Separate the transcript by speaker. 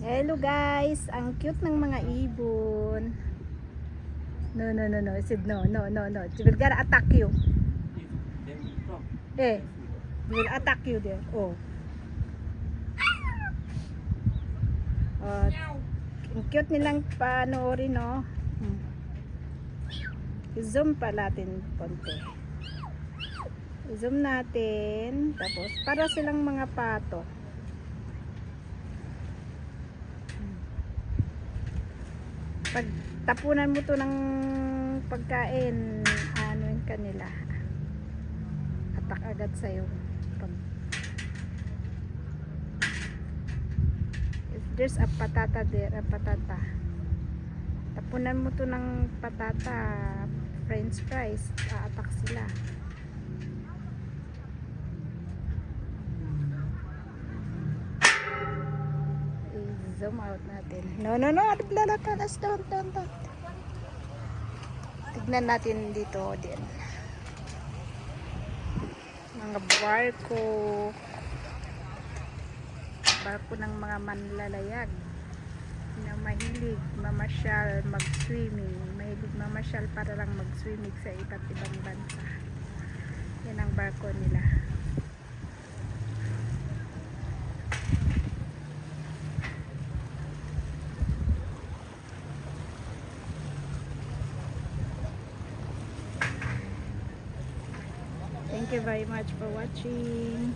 Speaker 1: Hello guys, ang cute ng mga ibon. No, no, no, no. I said no, no, no, no. They will gonna attack you. Eh, they will attack you there. Oh. Ang cute nilang panoorin, no? Zoom pa natin konti. Zoom natin. Tapos, para silang mga pato. Pag tapunan mo to ng pagkain, ano yung kanila, atak agad sa'yo. If there's a patata there, a patata, tapunan mo to ng patata, french fries, aatak sila. Zoom out natin. No, no, no. Don't. Tignan natin dito din. Mga barko. Barko ng mga manlalayag na mahilig mamasyal, mag-swimming. Mahilig mamasyal para lang mag-swimming sa iba't ibang bansa. Yan ang barko nila. Thank you very much for watching.